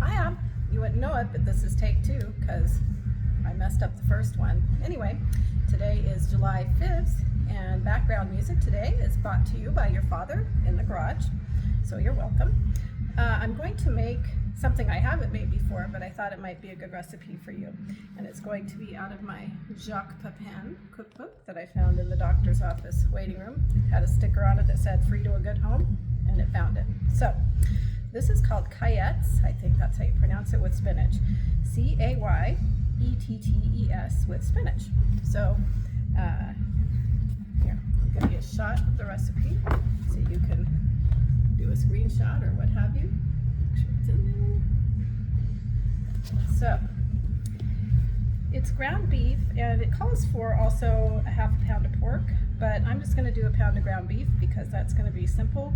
I am. You wouldn't know it, but this is take 2 because I messed up the first one. Anyway, today is July 5th, and background music today is brought to you by your father in the garage, so you're welcome. I'm going to make something I haven't made before, but I thought it might be a good recipe for you. And it's going to be out of my Jacques Pepin cookbook that I found in the doctor's office waiting room. It had a sticker on it that said "Free to a Good Home," and it found it. So this is called Cayettes, I think that's how you pronounce it, with spinach. Cayettes with spinach. So here, I'll give you a shot of the recipe so you can do a screenshot or what have you. Make sure it's in there. So it's ground beef, and it calls for also a half a pound of pork, but I'm just going to do a pound of ground beef because that's going to be simple.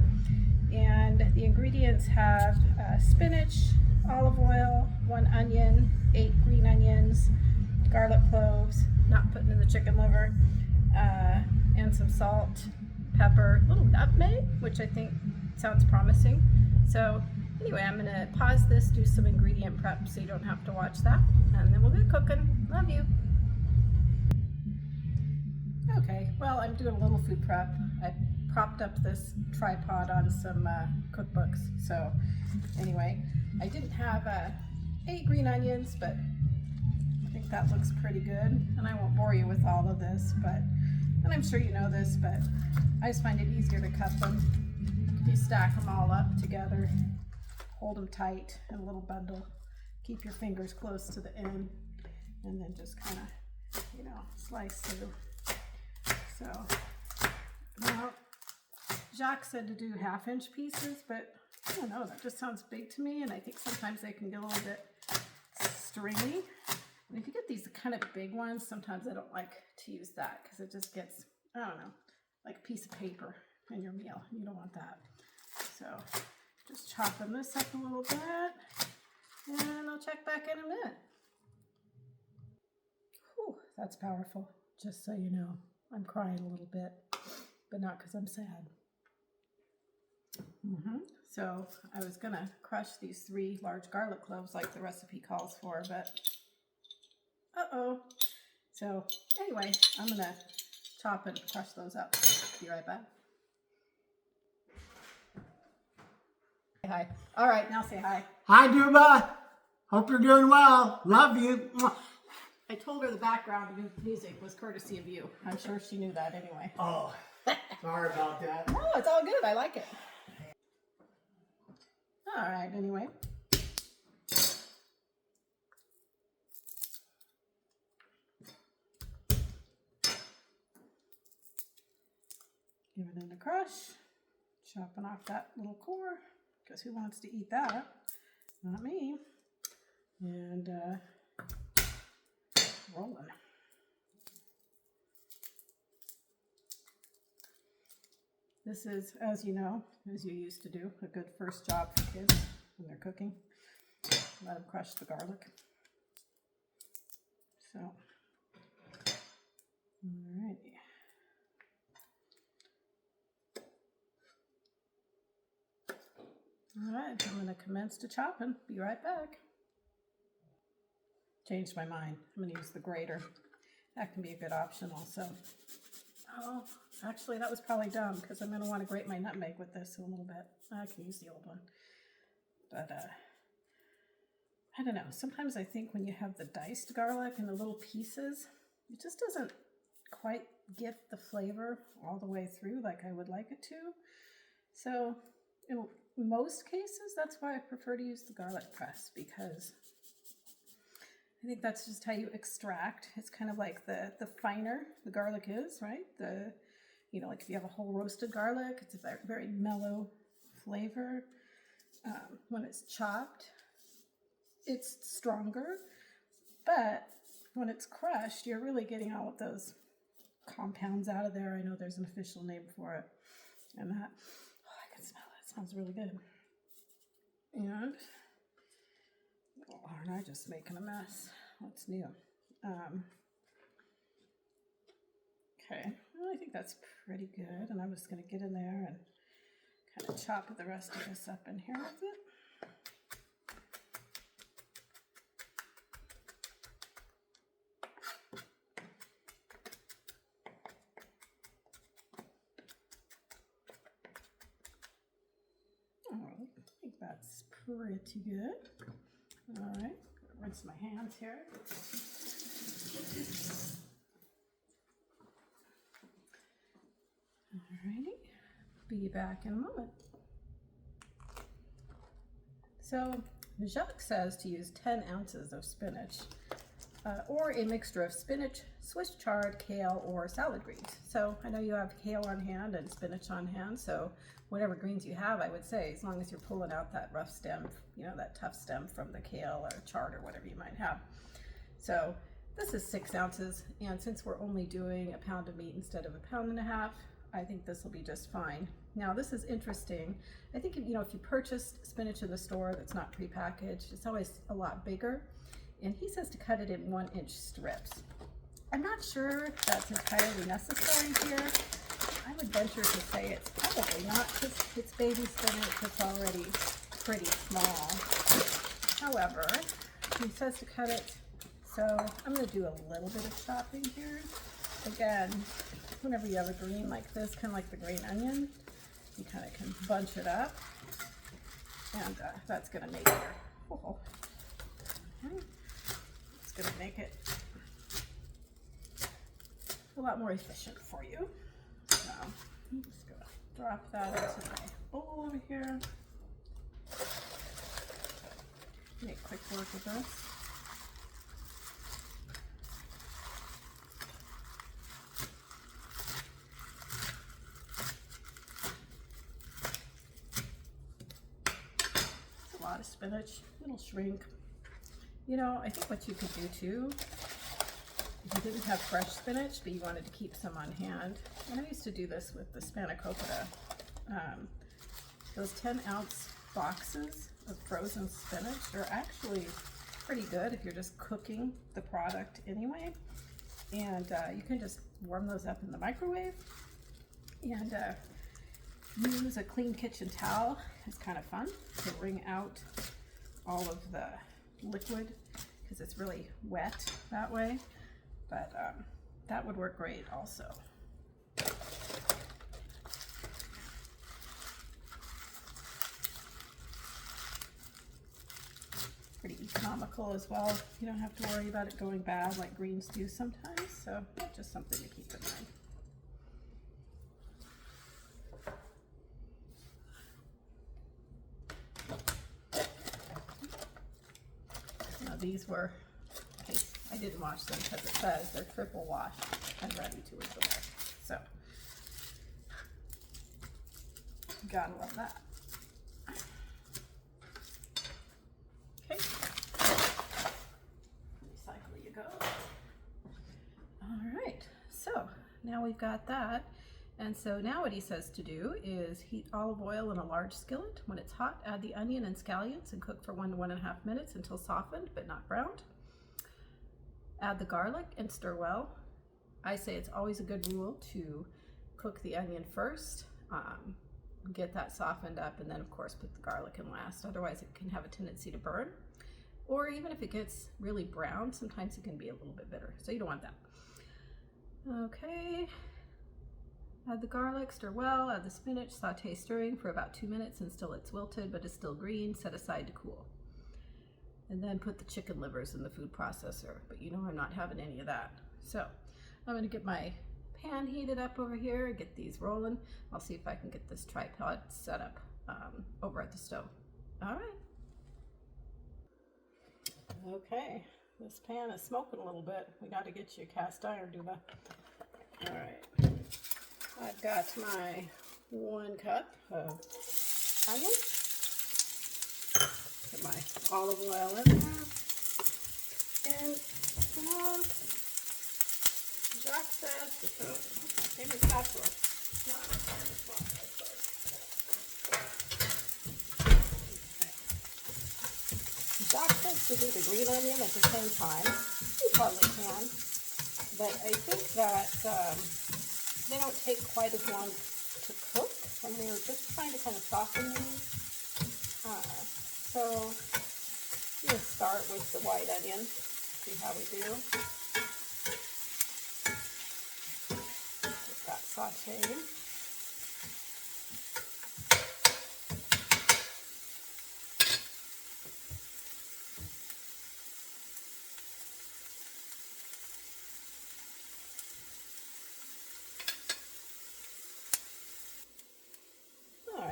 And the ingredients have spinach, olive oil, 1 onion, 8 green onions, garlic cloves, not putting in the chicken liver, and some salt, pepper, a little nutmeg, which I think sounds promising. So anyway, I'm gonna pause this, do some ingredient prep so you don't have to watch that, and then we'll get cooking. Love you. Okay, well, I'm doing a little food prep. I propped up this tripod on some cookbooks. So anyway, I didn't have 8 green onions, but I think that looks pretty good. And I won't bore you with all of this, but, and I'm sure you know this, but I just find it easier to cut them. You stack them all up together, hold them tight in a little bundle, keep your fingers close to the end, and then just kind of, slice through. So, now, Jacques said to do 1/2-inch pieces, but I don't know, that just sounds big to me, and I think sometimes they can get a little bit stringy. And if you get these kind of big ones, sometimes I don't like to use that because it just gets, I don't know, like a piece of paper in your meal. You don't want that. So just chopping this up a little bit, and I'll check back in a minute. Whew, that's powerful. Just so you know, I'm crying a little bit, but not because I'm sad. So I was gonna crush these 3 large garlic cloves like the recipe calls for, but So anyway, I'm gonna chop and crush those up. Be right back. Hi. All right, now say hi. Hi, Duba. Hope you're doing well. Love you. I told her the background music was courtesy of you. I'm sure she knew that anyway. Oh, sorry about that. No, it's all good. I like it. All right, anyway. Give it in a crush. Chopping off that little core, because who wants to eat that? Not me. And rolling. This is, as you know, as you used to do, a good first job for kids when they're cooking. Let them crush the garlic. So, alrighty. Alright, I'm going to commence to chopping. Be right back. Changed my mind. I'm going to use the grater. That can be a good option also. Oh, actually that was probably dumb because I'm going to want to grate my nutmeg with this a little bit. I can use the old one. But I don't know. Sometimes I think when you have the diced garlic and the little pieces, it just doesn't quite get the flavor all the way through like I would like it to. So in most cases, that's why I prefer to use the garlic press, because I think that's just how you extract. It's kind of like the finer the garlic is, right? Like if you have a whole roasted garlic, it's a very, very mellow flavor. When it's chopped, it's stronger, but when it's crushed, you're really getting all of those compounds out of there. I know there's an official name for it, and that, I can smell it. It smells really good. And aren't I just making a mess? What's new? Okay, well, I think that's pretty good, and I'm just going to get in there and kind of chop the rest of this up in here with it. think that's pretty good. All right, rinse my hands here. Alrighty, be back in a moment. So Jacques says to use 10 ounces of spinach or a mixture of spinach, Swiss chard, kale, or salad greens. So I know you have kale on hand and spinach on hand, so whatever greens you have, I would say, as long as you're pulling out that rough stem, you know, that tough stem from the kale or chard or whatever you might have. So this is 6 ounces, and since we're only doing a pound of meat instead of a pound and a half, I think this will be just fine. Now this is interesting. I think, you know, if you purchased spinach in the store that's not prepackaged, it's always a lot bigger. And he says to cut it in 1-inch strips. I'm not sure if that's entirely necessary here. I would venture to say it's probably not, because it's baby spinach, it's already pretty small. However, he says to cut it, so I'm going to do a little bit of chopping here. Again, whenever you have a green like this, kind of like the green onion, you kind of can bunch it up, and that's going to make it, it's going to make it a lot more efficient for you. So I'm just going to drop that into my bowl over here. Make quick work of this. A lot of spinach, it'll shrink. You know, I think what you could do too, if you didn't have fresh spinach, but you wanted to keep some on hand, and I used to do this with the spanakopita, those 10-ounce boxes of frozen spinach are actually pretty good if you're just cooking the product anyway. And you can just warm those up in the microwave and use a clean kitchen towel. It's kind of fun to wring out all of the liquid because it's really wet that way, but that would work great also. Pretty economical as well. You don't have to worry about it going bad like greens do sometimes, so that's just something to keep in mind. These were, in case I didn't wash them because it says they're triple washed and ready to enjoy. So, gotta love that. Okay, recycle you go. All right, so now we've got that. And so now what he says to do is heat olive oil in a large skillet. When it's hot, add the onion and scallions and cook for 1 to 1.5 minutes until softened but not browned. Add the garlic and stir well. I say it's always a good rule to cook the onion first, get that softened up, and then of course put the garlic in last. Otherwise it can have a tendency to burn. Or even if it gets really brown, sometimes it can be a little bit bitter. So you don't want that. Okay. Add the garlic, stir well, add the spinach, saute stirring for about 2 minutes until it's wilted but is still green, set aside to cool. And then put the chicken livers in the food processor, but you know I'm not having any of that. So I'm gonna get my pan heated up over here, get these rolling. I'll see if I can get this tripod set up over at the stove. All right. Okay, this pan is smoking a little bit. We gotta get you a cast iron, Duba. All right. I've got my 1 cup of onion. Put my olive oil in there. And Jacques says to throw maybe spatula. Jacques says to do the green onion at the same time. You probably can. But I think that they don't take quite as long to cook, and we were just trying to kind of soften these. So we'll start with the white onion, see how we do. Get that sauteed.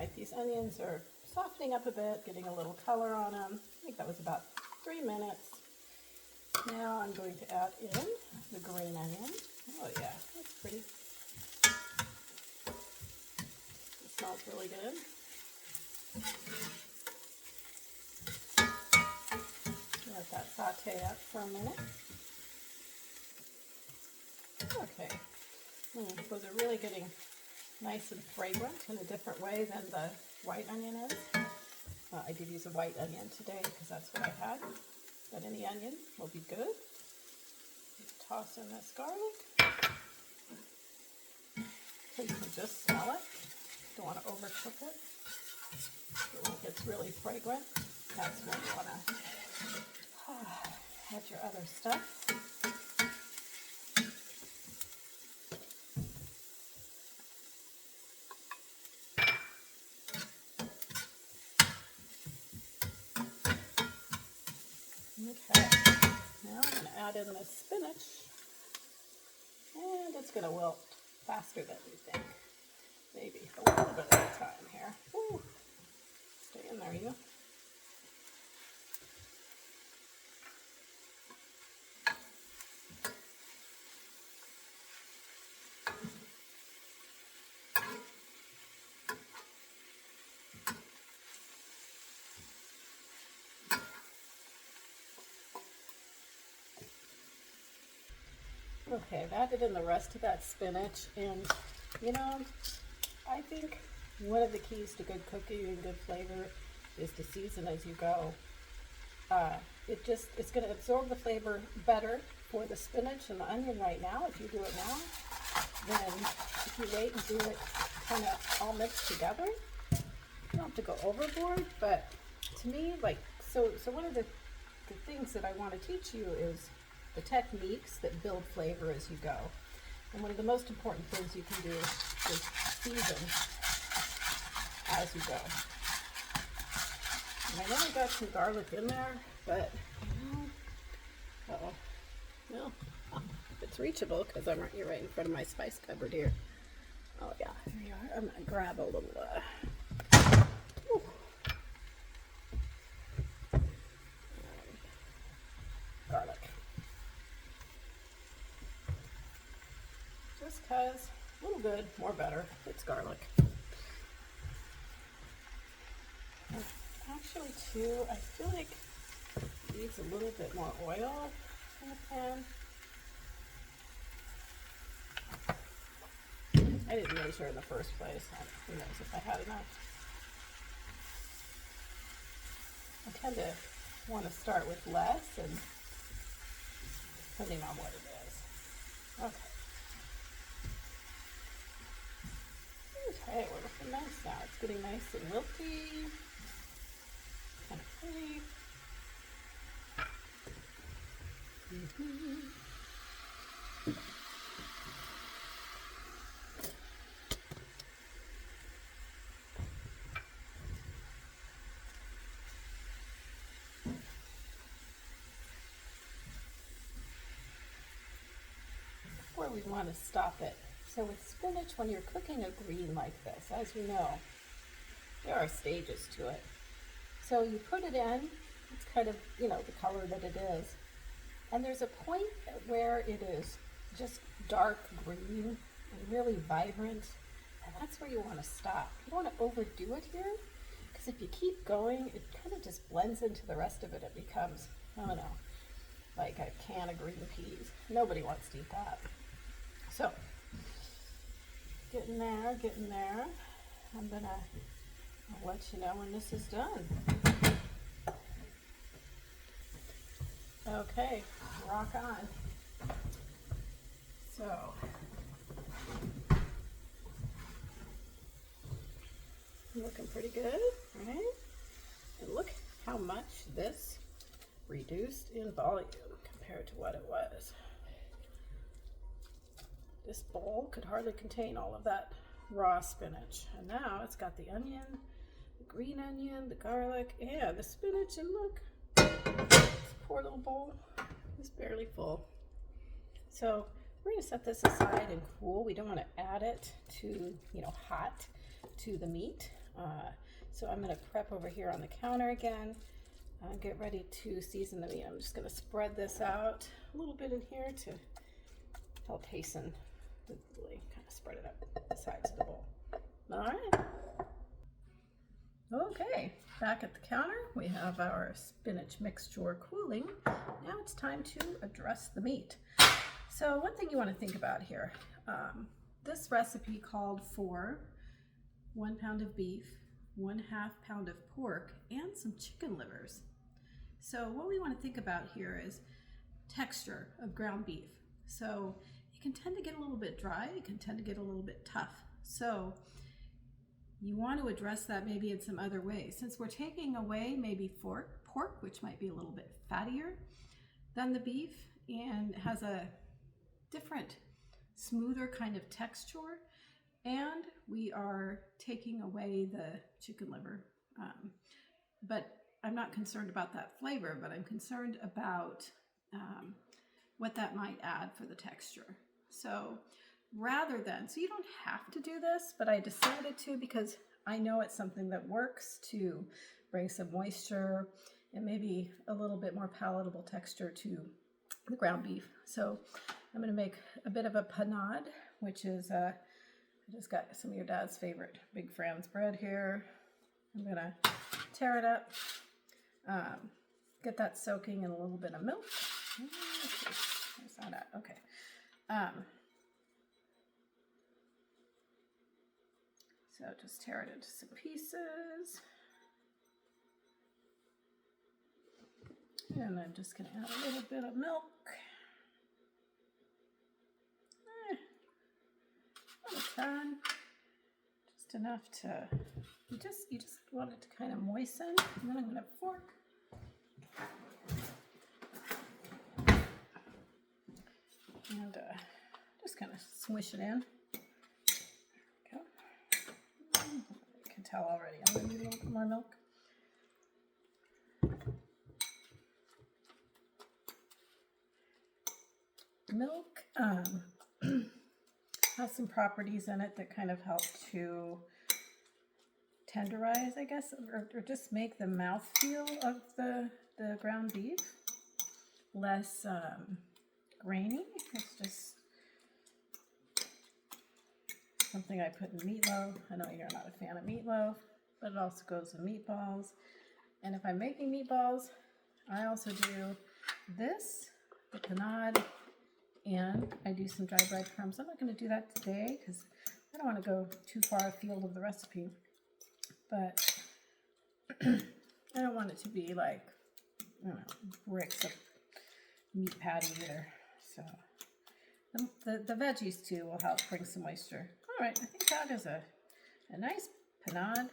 right, these onions are softening up a bit, getting a little color on them. I think that was about 3 minutes. Now I'm going to add in the green onion. Oh yeah, that's pretty. It smells really good. Let that saute up for a minute. Okay, those are really getting nice and fragrant in a different way than the white onion is. I did use a white onion today because that's what I had, but any onion will be good. Toss in this garlic so you can just smell it. Don't want to overcook it. But when it gets really fragrant, that's when you want to add your other stuff. Okay, now I'm going to add in the spinach, and it's going to wilt faster than you think. Maybe a little bit at a time here. Woo. Stay in there, you. Okay, I've added in the rest of that spinach, and you know, I think one of the keys to good cooking and good flavor is to season as you go. It's going to absorb the flavor better for the spinach and the onion right now if you do it now than if you wait and do it kind of all mixed together. You don't have to go overboard, but to me, like, so one of the things that I want to teach you is the techniques that build flavor as you go. And one of the most important things you can do is season as you go. And I know I got some garlic in there, but no, it's reachable because I'm right in front of my spice cupboard here. Oh yeah, here you are. I'm gonna grab a little garlic. Just because, a little good, more better. It's garlic. And actually, too, I feel like it needs a little bit more oil in the pan. I didn't measure in the first place. Who knows if I had enough. I tend to want to start with less, and depending on what it is. Okay. Okay, we're looking nice now. It's getting nice and wilty. Kind of pretty. Where we want to stop it. So with spinach, when you're cooking a green like this, as you know, there are stages to it. So you put it in, it's kind of, you know, the color that it is. And there's a point where it is just dark green and really vibrant, and that's where you want to stop. You don't want to overdo it here, because if you keep going, it kind of just blends into the rest of it. It becomes, I don't know, like a can of green peas. Nobody wants to eat that. So, getting there. I'm gonna, I'll let you know when this is done. Okay, rock on. So, looking pretty good, right? And look how much this reduced in volume compared to what it was. This bowl could hardly contain all of that raw spinach. And now it's got the onion, the green onion, the garlic, and the spinach, and look, this poor little bowl is barely full. So we're gonna set this aside and cool. We don't wanna add it to, you know, hot to the meat. So I'm going to prep over here on the counter again. Get ready to season the meat. I'm just going to spread this out a little bit in here to help hasten the kind of spread it up the sides of the bowl. All right. Okay, back at the counter, we have our spinach mixture cooling. Now it's time to address the meat. So one thing you want to think about here, this recipe called for 1 pound of beef, 1/2 pound of pork, and some chicken livers. So what we want to think about here is texture of ground beef. So it can tend to get a little bit dry, it can tend to get a little bit tough. So you want to address that maybe in some other ways. Since we're taking away maybe pork, which might be a little bit fattier than the beef and has a different, smoother kind of texture, and we are taking away the chicken liver. But I'm not concerned about that flavor, but I'm concerned about what that might add for the texture. So rather than, so you don't have to do this, but I decided to because I know it's something that works to bring some moisture and maybe a little bit more palatable texture to the ground beef. So I'm going to make a bit of a panade, which is, I just got some of your dad's favorite Big Franz bread here. I'm going to tear it up, get that soaking in a little bit of milk. Where's that at? Okay. So just tear it into some pieces. And I'm just going to add a little bit of milk. Not a ton. Just enough to, you just want it to kind of moisten. And then I'm going to fork. And just kind of swish it in. You can tell already I'm going to need a little bit more milk. Milk has some properties in it that kind of help to tenderize, I guess, or just make the mouthfeel of the ground beef less grainy. It's just something I put in meatloaf. I know you're not a fan of meatloaf, but it also goes in meatballs. And if I'm making meatballs, I also do this, the panade, and I do some dry breadcrumbs. I'm not going to do that today because I don't want to go too far afield of the recipe. But I don't want it to be like, I don't know, bricks of meat patty either. So the veggies too will help bring some moisture. All right, I think that is a nice panade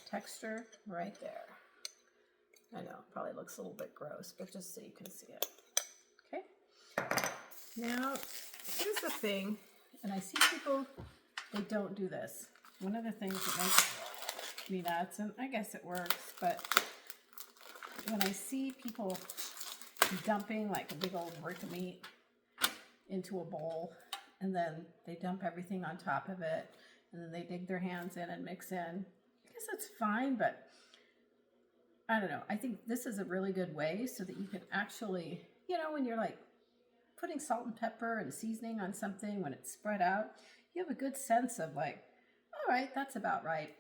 texture right there. I know, it probably looks a little bit gross, but just so you can see it. Okay. Now, here's the thing, and I see people, they don't do this. One of the things that makes me nuts, and I guess it works, but when I see people dumping like a big old brick of meat into a bowl, and then they dump everything on top of it, and then they dig their hands in and mix in, I guess that's fine, but I don't know. I think this is a really good way so that you can actually, you know, when you're like putting salt and pepper and seasoning on something, when it's spread out, you have a good sense of like, all right, that's about right.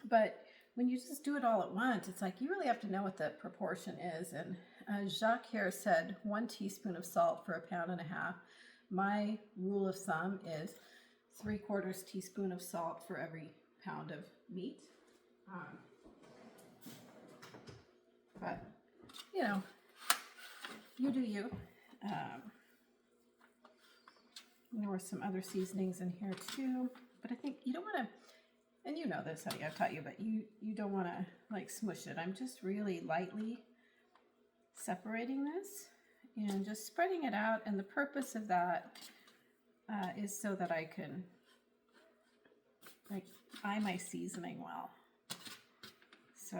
But when you just do it all at once, it's like you really have to know what the proportion is. And Jacques here said 1 teaspoon of salt for 1.5 pounds. My rule of thumb is 3/4 teaspoon of salt for every pound of meat. But, you know, you do you. There were some other seasonings in here too, but I think you don't want to, and you know this, honey, I've taught you, but you don't want to like smush it. I'm just really lightly separating this and just spreading it out, and the purpose of that is so that I can like eye my seasoning well. So,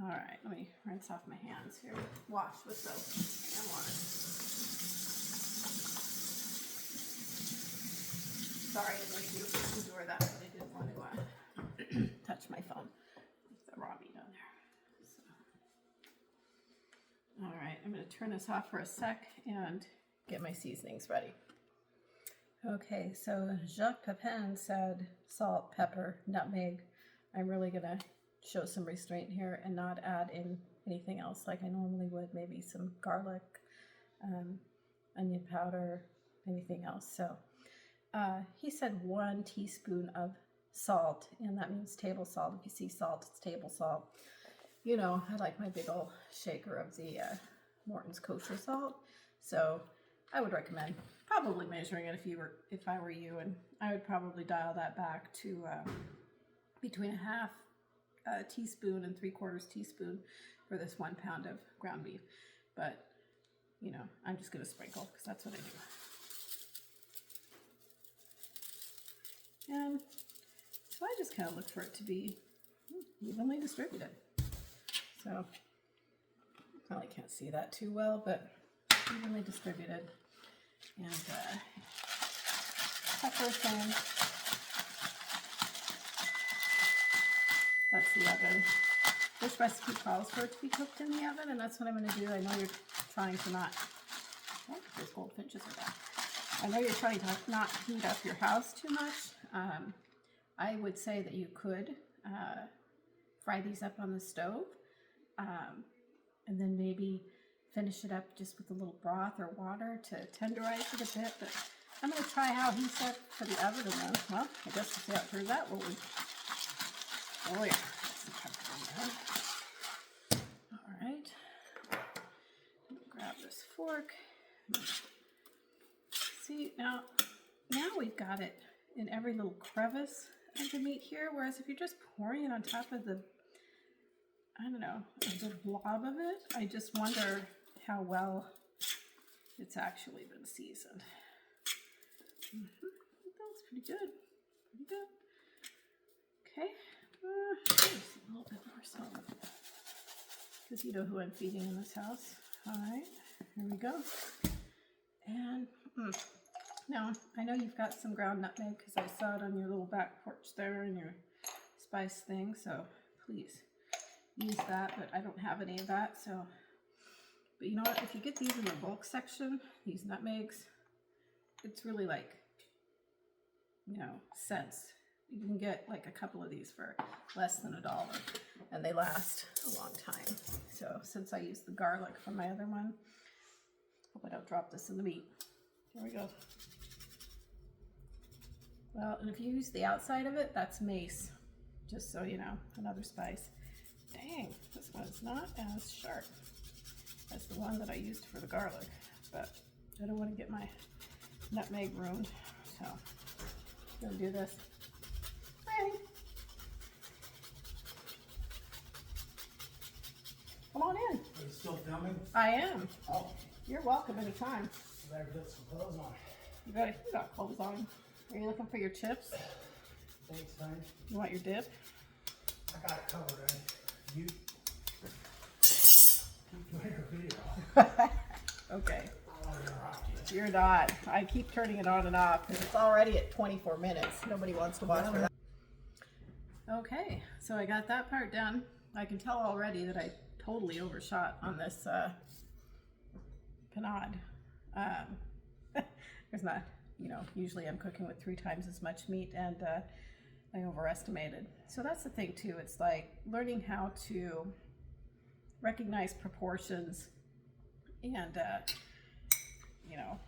all right, let me rinse off my hands here. Wash with soap and water. Sorry to make you endure that, but I didn't want to touch my phone. The raw meat on there. So. All right, I'm going to turn this off for a sec and get my seasonings ready. Okay, so Jacques Pepin said salt, pepper, nutmeg. I'm really going to show some restraint here and not add in anything else like I normally would, maybe some garlic, onion powder, anything else. So he said 1 teaspoon of salt, and that means table salt. If you see salt, it's table salt. You know, I like my big old shaker of the Morton's kosher salt. So I would recommend probably measuring it if I were you, and I would probably dial that back to between a half teaspoon and 3/4 teaspoon for this 1 pound of ground beef. But you know, I'm just going to sprinkle because that's what I do. And so I just kind of look for it to be evenly distributed. So probably can't see that too well, but evenly distributed. And pepper thing. That's the oven. This recipe calls for it to be cooked in the oven, and that's what I'm going to do. I know you're trying to not, oh, those goldfinches are back. I know you're trying to not heat up your house too much. I would say that you could fry these up on the stove, and then maybe finish it up just with a little broth or water to tenderize it a bit. But I'm going to try how he said for the oven, and then, well, I guess we'll see how it turns out. Oh yeah. All right. Grab this fork. See, now we've got it in every little crevice of the meat here, whereas if you're just pouring it on top of the, I don't know, the blob of it, I just wonder how well it's actually been seasoned. That looks pretty good. Pretty good. Okay. A little bit more salt. Because you know who I'm feeding in this house. Alright, here we go. And now, I know you've got some ground nutmeg because I saw it on your little back porch there in your spice thing, so please use that, but I don't have any of that, so. But you know what, if you get these in the bulk section, these nutmegs, it's really like, you know, cents. You can get like a couple of these for less than $1, and they last a long time. So since I used the garlic from my other one, hope I don't drop this in the meat. Here we go. Well, and if you use the outside of it, that's mace, just so you know, another spice. Dang, this one's not as sharp as the one that I used for the garlic, but I don't want to get my nutmeg ruined, so I'm gonna do this. Come on in. Are you still filming? I am. Oh. You're welcome anytime. I better put some clothes on. You got clothes on. Are you looking for your chips? Thanks, honey. You want your dip? I got it covered, honey. You keep doing your video. Okay. I want to interrupt you. You're not. I keep turning it on and off because it's already at 24 minutes. Nobody wants to watch for that. Okay, so I got that part done. I can tell already that I totally overshot on this panade. There's not, you know, usually I'm cooking with 3 times as much meat, and I overestimated. So that's the thing too. It's like learning how to recognize proportions and, you know,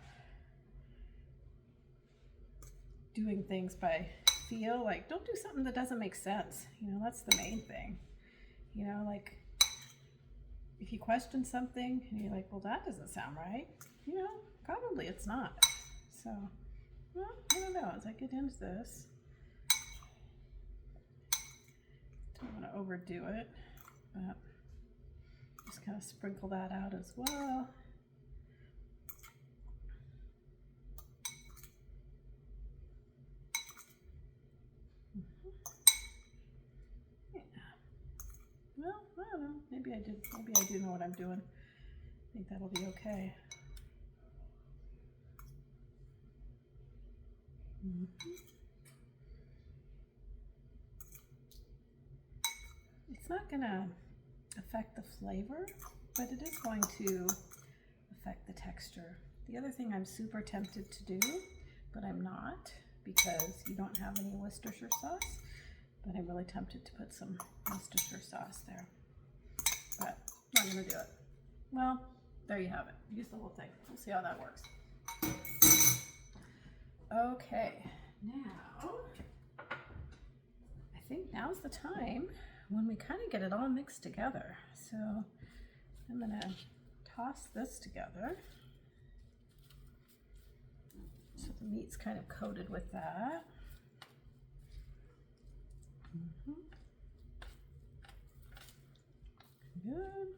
doing things by feel. Like, don't do something that doesn't make sense. You know, that's the main thing. You know, like, if you question something and you're like, well, that doesn't sound right, you know, probably it's not. So, well, I don't know, as I get into this, don't want to overdo it, but just kind of sprinkle that out as well. Well, I don't know. Maybe I do know what I'm doing. I think that'll be okay. It's not gonna affect the flavor, but it is going to affect the texture. The other thing I'm super tempted to do, but I'm not because you don't have any Worcestershire sauce, but I'm really tempted to put some Worcestershire sauce there. But I'm not gonna do it. Well, there you have it. Use the whole thing. We'll see how that works. Okay, now I think now's the time when we kind of get it all mixed together. So I'm gonna toss this together. So the meat's kind of coated with that. Good.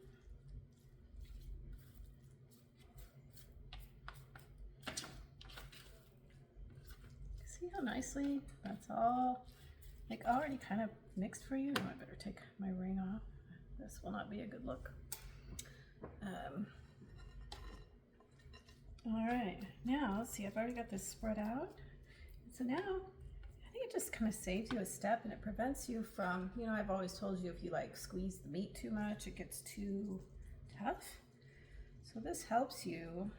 See how nicely that's all like already kind of mixed for you? I better take my ring off. This will not be a good look. All right, now let's see, I've already got this spread out. So now I think it just kind of saves you a step and it prevents you from, you know, I've always told you if you like squeeze the meat too much, it gets too tough. So this helps you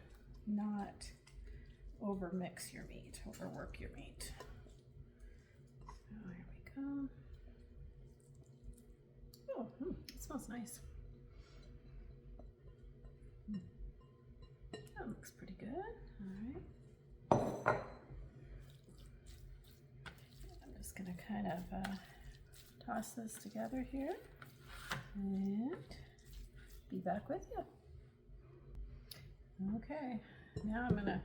not over mix your meat, overwork your meat. So here we go. Oh, it smells nice. That looks pretty good. All right. I'm just gonna kind of toss this together here and be back with you. Okay, now I'm gonna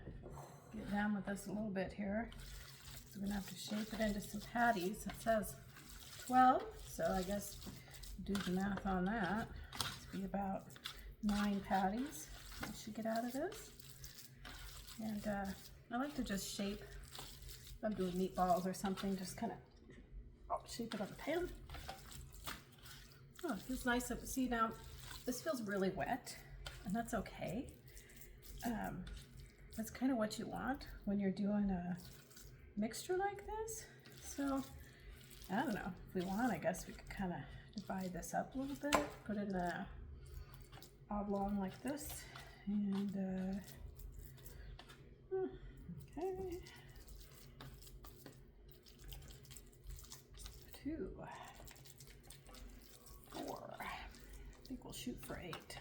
get down with this a little bit here. So we're gonna have to shape it into some patties. It says 12, so I guess do the math on that. It's be about 9 patties I should get out of this. And I like to just shape, if I'm doing meatballs or something, just kind of shape it on the pan. Oh, this is nice. See now, this feels really wet, and that's okay. That's kind of what you want when you're doing a mixture like this. So, I don't know, if we want, I guess we could kind of divide this up a little bit, put it in a oblong like this, and okay, 2, 4, I think we'll shoot for 8.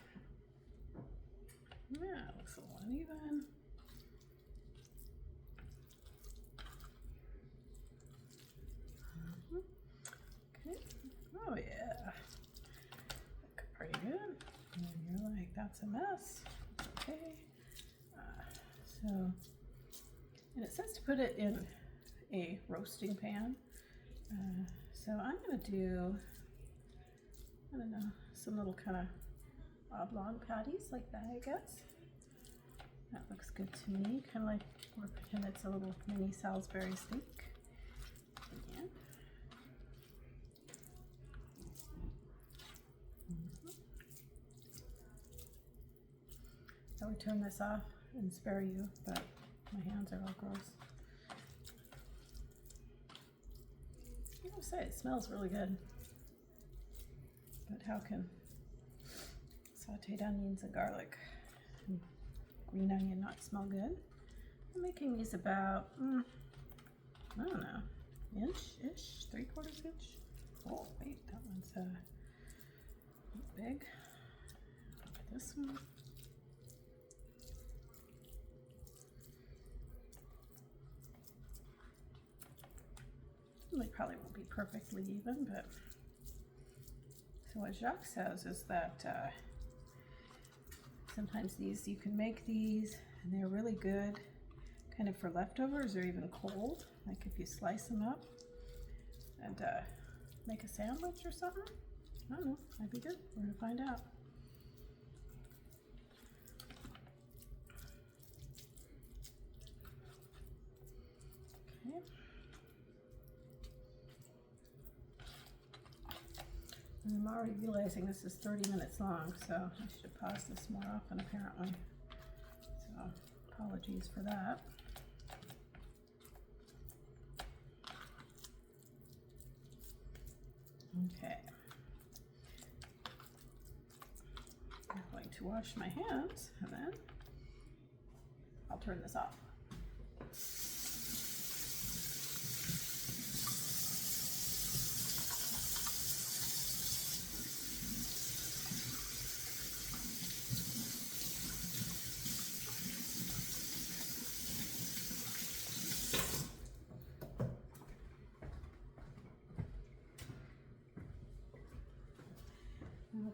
Yeah, looks a little uneven. Okay, oh yeah, look pretty good. And you're like, that's a mess. Okay. So, and it says to put it in a roasting pan. So I'm gonna do, I don't know, some little kind of oblong patties like that, I guess. That looks good to me. Kind of like, or pretend it's a little mini Salisbury steak. Yeah. I would turn this off and spare you, but my hands are all gross. I gotta say, it smells really good. But how can sauteed onions and garlic and green onion not smell good? I'm making these about, I don't know, inch-ish, 3/4 inch. Oh, wait, that one's big. Look at this one. They probably won't be perfectly even, but so what Jacques says is that sometimes these, you can make these and they're really good kind of for leftovers or even cold, like if you slice them up and make a sandwich or something. I don't know, might be good. We're gonna find out. Okay. I'm already realizing this is 30 minutes long, so I should pause this more often apparently. So apologies for that. Okay. to wash my hands, and then I'll turn this off.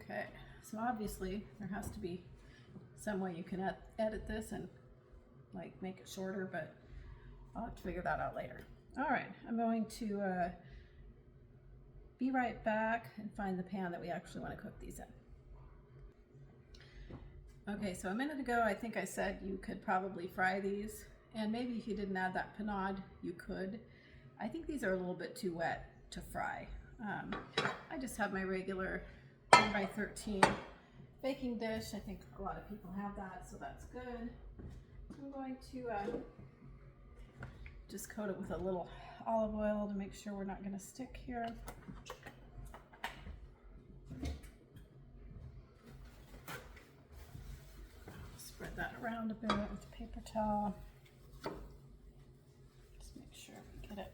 Okay, so obviously there has to be some way you can edit this and like make it shorter, but I'll have to figure that out later. All right, I'm going to be right back and find the pan that we actually want to cook these in. Okay, so a minute ago I think I said you could probably fry these, and maybe if you didn't add that panade, you could. I think these are a little bit too wet to fry. I just have my regular 10x13 baking dish. I think a lot of people have that, so that's good. I'm going to just coat it with a little olive oil to make sure we're not going to stick here. Spread that around a bit with a paper towel. Just make sure we get it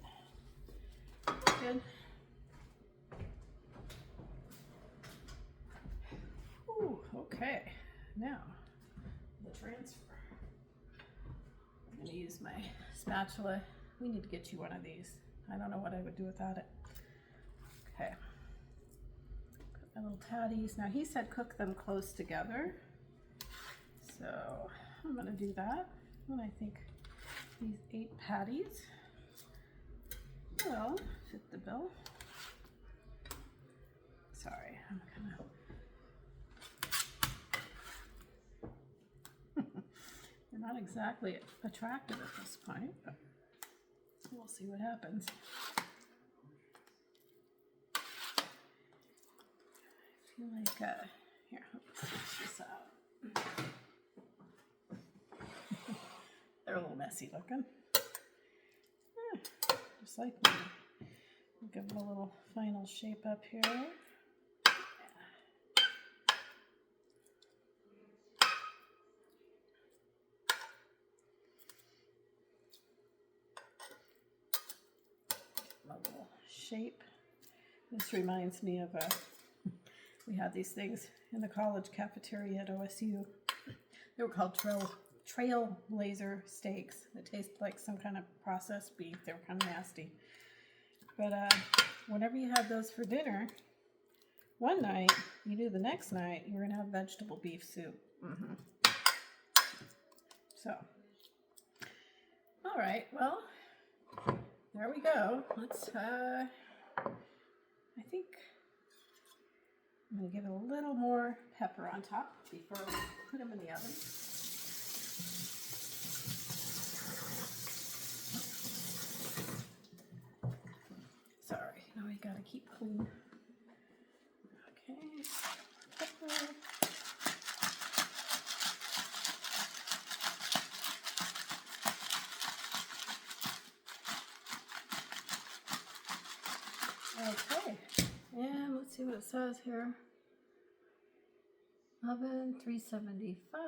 good. Ooh, okay, now the transfer. I'm going to use my spatula. We need to get you one of these. I don't know what I would do without it. Okay, put my little patties. Now he said cook them close together, so I'm going to do that. And I think these 8 patties will fit the bill. Sorry, I'm kind of they're not exactly attractive at this point, but we'll see what happens. I feel like, here, let's switch this out. They're a little messy looking. Just like me. We'll give it a little final shape up here. Little shape. This reminds me of we had these things in the college cafeteria at OSU. They were called trailblazer steaks. They tasted like some kind of processed beef. They were kind of nasty. But whenever you have those for dinner, one night, you do the next night, you're gonna have vegetable beef soup. So, all right, well, there we go. Let's, I think I'm going to give it a little more pepper on top before we put them in the oven. Sorry, now we got to keep clean. Okay, pepper. Okay, and let's see what it says here. Oven 375,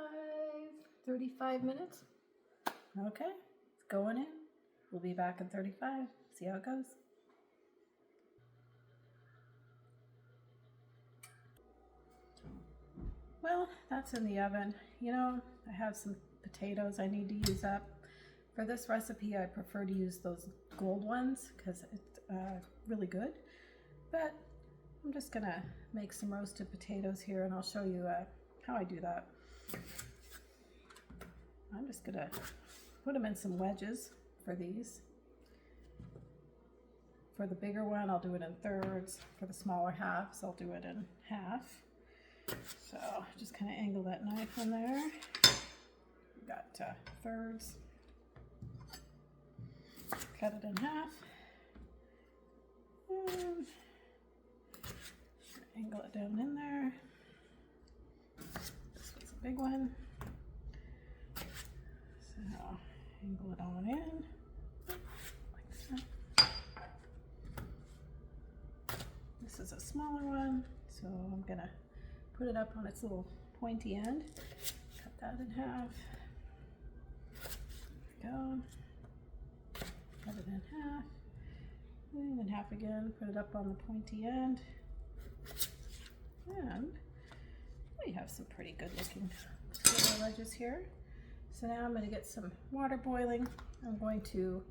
35 minutes. Okay, it's going in. We'll be back in 35. See how it goes. Well, that's in the oven. You know, I have some potatoes I need to use up. For this recipe, I prefer to use those gold ones because it's really good. But I'm just gonna make some roasted potatoes here, and I'll show you how I do that. I'm just gonna put them in some wedges for these. For the bigger one, I'll do it in thirds. For the smaller halves, I'll do it in half. So just kind of angle that knife in there. We've got thirds. Cut it in half. And angle it down in there. This one's a big one. So angle it on in. Like that. This is a smaller one, so I'm gonna put it up on its little pointy end. Cut that in half. There we go. Cut it in half. And then half again. Put it up on the pointy end. And we have some pretty good looking potato wedges here. So now I'm going to get some water boiling. I'm going to,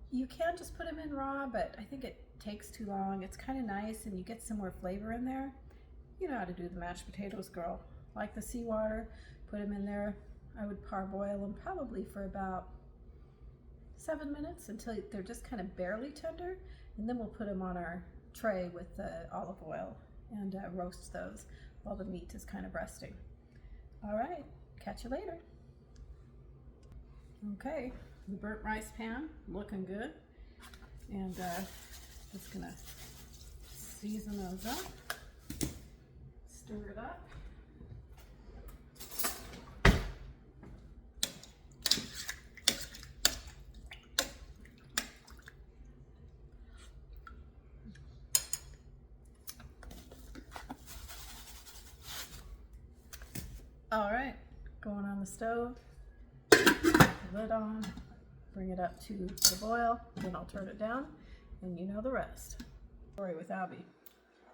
you can just put them in raw, but I think it takes too long. It's kind of nice and you get some more flavor in there. You know how to do the mashed potatoes, girl. Like the seawater, put them in there. I would parboil them probably for about 7 minutes until they're just kind of barely tender. And then we'll put them on our tray with the olive oil and roast those while the meat is kind of resting. All right, catch you later. Okay, the burnt rice pan looking good, and just gonna season those up, stir it up. All right, going on the stove, lid on, bring it up to the boil, then I'll turn it down, and you know the rest. Story with Abbie.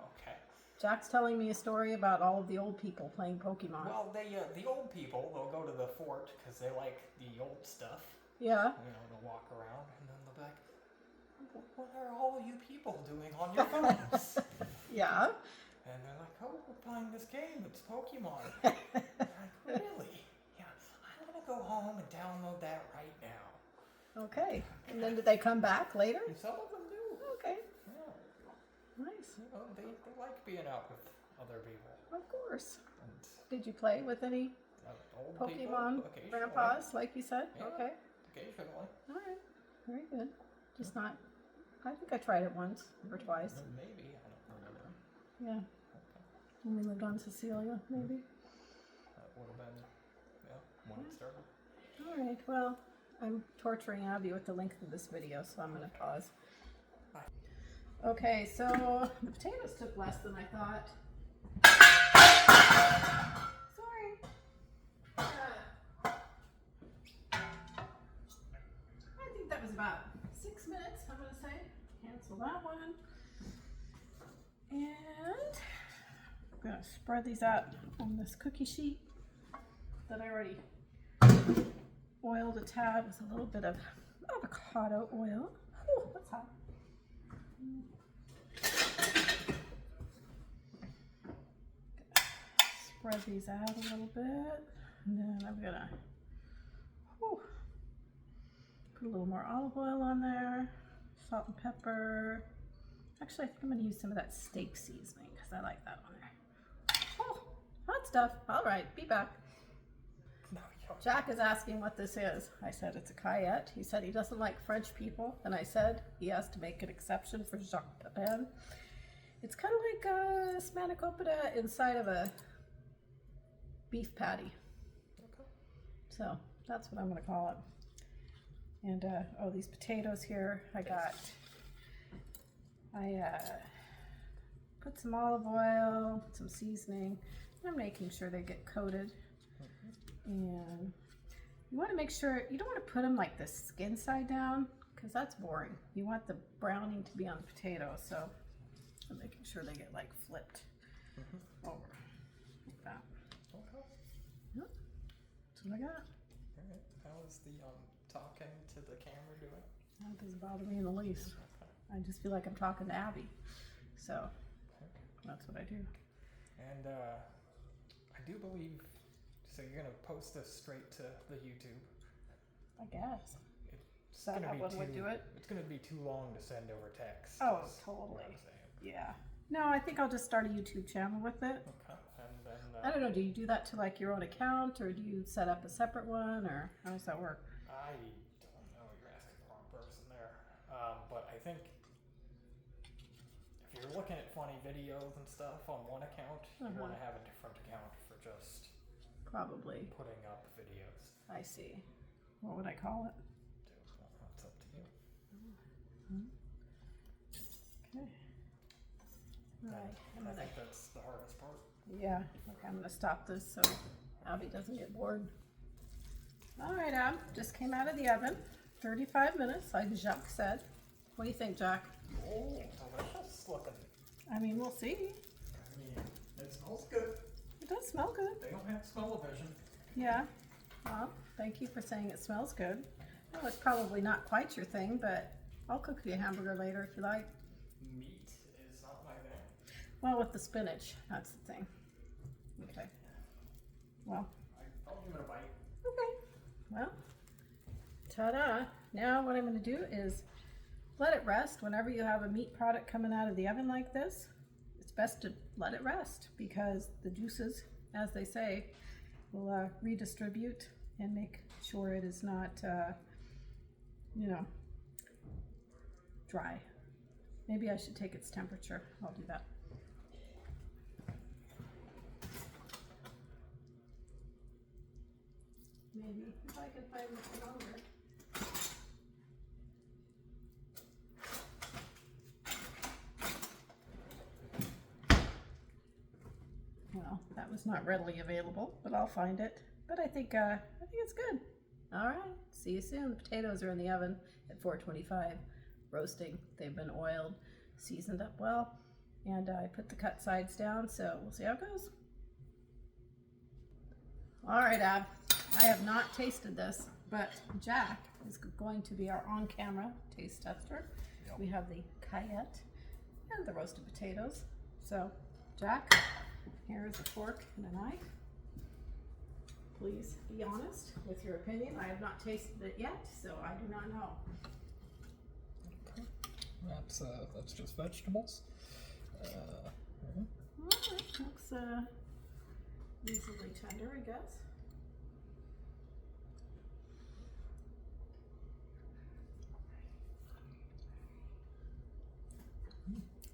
Okay. Jack's telling me a story about all of the old people playing Pokemon. Well, the old people, they'll go to the fort because they like the old stuff. Yeah. You know, they'll walk around, and then they'll be like, what are all you people doing on your phones? Yeah. And they're like, oh, we're playing this game. It's Pokemon. I'm like, really? Yeah. I'm going to go home and download that right now. Okay. And then did they come back later? And some of them do. Okay. Yeah. Nice. You know, they like being out with other people. Of course. And Did you play with any old Pokemon people, occasionally. grandpas, like you said? Yeah. Okay. Occasionally. All right. Very good. Just not, I think I tried it once or twice. Maybe. I don't remember. Yeah. When we lived on Cecilia, maybe. That would have been, when it started. All right, well, I'm torturing Abbie with the length of this video, so I'm going to pause. Bye. Okay, so the potatoes took less than I thought. Sorry. I think that was about 6 minutes, I'm going to say. Cancel that one. And I'm going to spread these out on this cookie sheet that I already oiled a tad with a little bit of avocado oil. Whew, that's hot. Spread these out a little bit, and then I'm gonna put a little more olive oil on there, salt and pepper. Actually, I think I'm gonna use some of that steak seasoning because I like that on there. Oh, hot stuff. All right, be back. No, you don't. Jack is asking what this is. I said it's a Cayette. He said he doesn't like French people, and I said he has to make an exception for Jacques Pepin. It's kind of like a spanakopita inside of a beef patty. Okay. So that's what I'm going to call it. And oh, these potatoes here, I put some olive oil, some seasoning. I'm making sure they get coated. And you want to make sure, you don't want to put them like the skin side down because that's boring. You want the browning to be on the potato, so I'm making sure they get like flipped over like that. Okay. Yep. That's what I got. Alright. How is the talking to the camera doing? That doesn't bother me in the least. Okay. I just feel like I'm talking to Abbie. So Okay. that's what I do. And I do believe, so you're gonna post this straight to the YouTube. I guess. It's Is that how one would do it? It's gonna be too long to send over text. Oh, is totally. what I'm saying. Yeah. No, I think I'll just start a YouTube channel with it. Okay. And then I don't know, do you do that to like your own account or do you set up a separate one or how does that work? I don't know. You're asking the wrong person there. But I think if you're looking at funny videos and stuff on one account, you want to have a different account for just Probably. putting up videos. I see. What would I call it? That's up to you. Okay. Right. And I think that's the hardest part. Yeah, okay, I'm gonna stop this so Abby doesn't get bored. All right, Ab, just came out of the oven. 35 minutes, like Jacques said. What do you think, Jack? Oh, delicious looking. I mean, we'll see. I mean, it smells good. It does smell good. They don't have smell-o-vision. Yeah. Well, thank you for saying it smells good. Well, it's probably not quite your thing, but I'll cook you a hamburger later if you like. Meat is not my thing. Well, with the spinach, that's the thing. Okay. Well, I'll give it a bite. okay. Well, ta-da. Now what I'm going to do is let it rest. Whenever you have a meat product coming out of the oven like this, it's best to let it rest because the juices, as they say, will redistribute and make sure it is not, you know, dry. Maybe I should take its temperature. I'll do that. Maybe if I can find the thermometer. Well, that was not readily available, but I'll find it. But I think it's good. All right, see you soon. The potatoes are in the oven at 425, roasting. They've been oiled, seasoned up well, and I put the cut sides down, so we'll see how it goes. All right, Ab, I have not tasted this, but Jack is going to be our on-camera taste tester. Yep. We have the Cayette and the roasted potatoes. So, Jack, here is a fork and a knife. Please be honest with your opinion. I have not tasted it yet, so I do not know. That's just vegetables. All right, looks reasonably tender, I guess.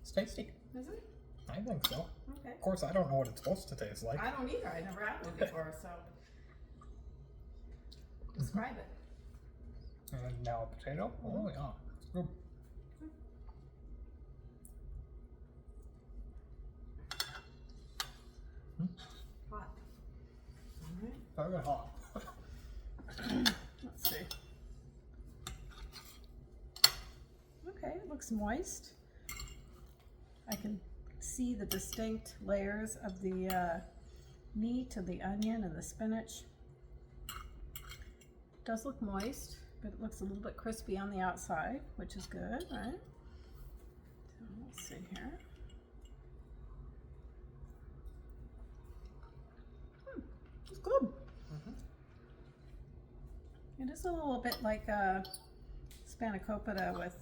It's tasty. Is it? I think so. Okay. Of course, I don't know what it's supposed to taste like. I don't either. I never had one before, so describe it. And now a potato. Oh yeah, it's good. Hot. All right. Very hot. Let's see. Okay, it looks moist. I can see the distinct layers of the meat and the onion and the spinach. It does look moist, but it looks a little bit crispy on the outside, which is good, right? So let's see here. It's good. It is a little bit like a spanakopita with,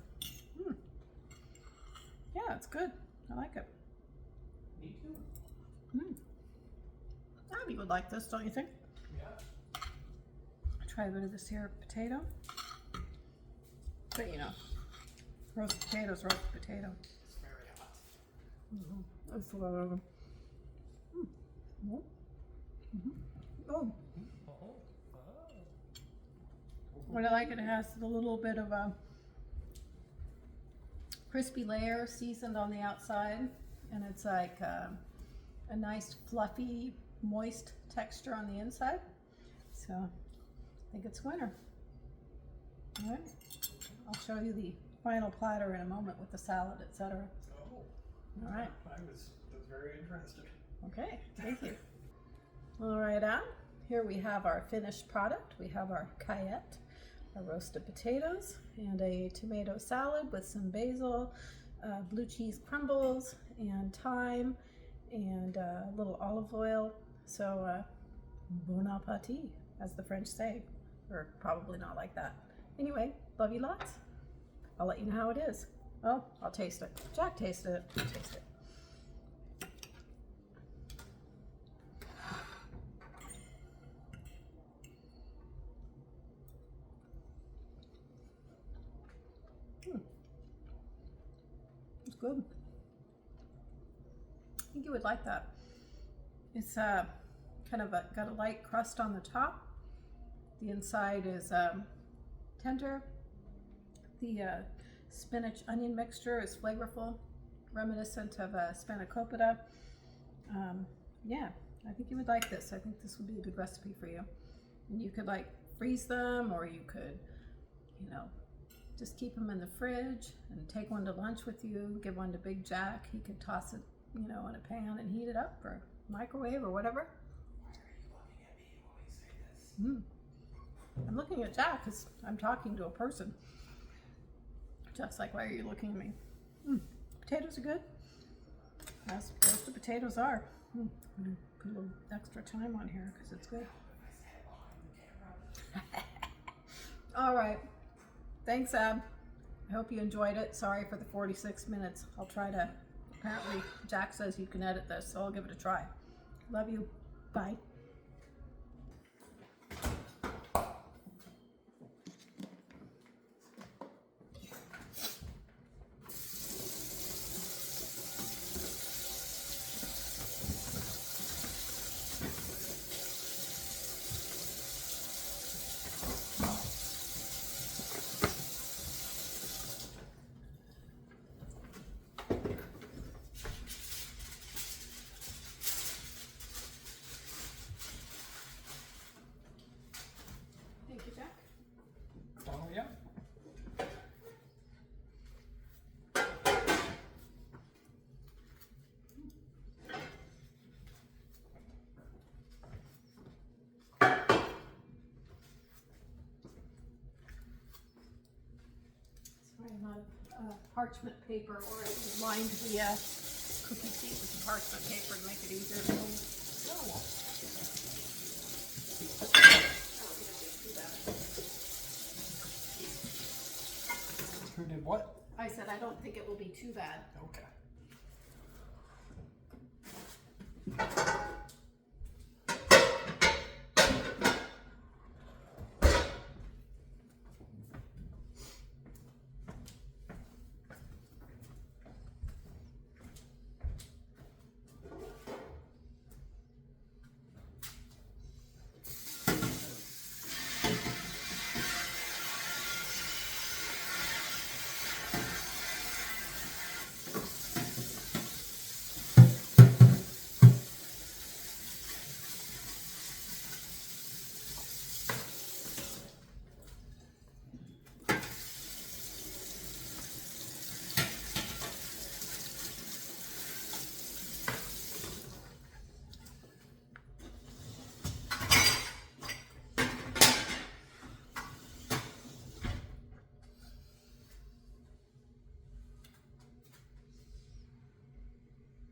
yeah, it's good. I like it. Me too. Abby would like this, don't you think? Yeah. Try a bit of this here potato. But you know, roast potatoes, roast potato. It's very hot. That's a lot of them. Oh, what I like, it has a little bit of a crispy layer seasoned on the outside, and it's like a nice fluffy, moist texture on the inside. So I think it's winter. All right, I'll show you the final platter in a moment with the salad, etc. Oh. All right. I was very interested. Okay, thank you. All right, Anne, here we have our finished product. We have our Cayette, our roasted potatoes, and a tomato salad with some basil, blue cheese crumbles, and thyme, and a little olive oil. So, bon appetit, as the French say, or probably not like that. Anyway, love you lots. I'll let you know how it is. Well, I'll taste it. Jack tasted it. I'll taste it. It's good. I think you would like that. It's kind of got a light crust on the top. The inside is tender. The spinach onion mixture is flavorful, reminiscent of a spanakopita. Yeah, I think you would like this. I think this would be a good recipe for you. And you could like freeze them, or you could, you know, just keep them in the fridge and take one to lunch with you, give one to Big Jack. He could toss it, you know, in a pan and heat it up or microwave or whatever. Why are you looking at me when we say this? I'm looking at Jack because I'm talking to a person. Jack's like, why are you looking at me? Potatoes are good. As roasted potatoes are. I'm gonna put a little extra time on here because it's good. All right. Thanks, Ab. I hope you enjoyed it. Sorry for the 46 minutes. I'll try to, apparently Jack says you can edit this, so I'll give it a try. Love you. Bye. Thank you, Jack. Oh, yeah. Sorry, I'm out of parchment paper, or I lined the cookie sheet with the parchment paper to make it easier to move. Who did what? I said I don't think it will be too bad.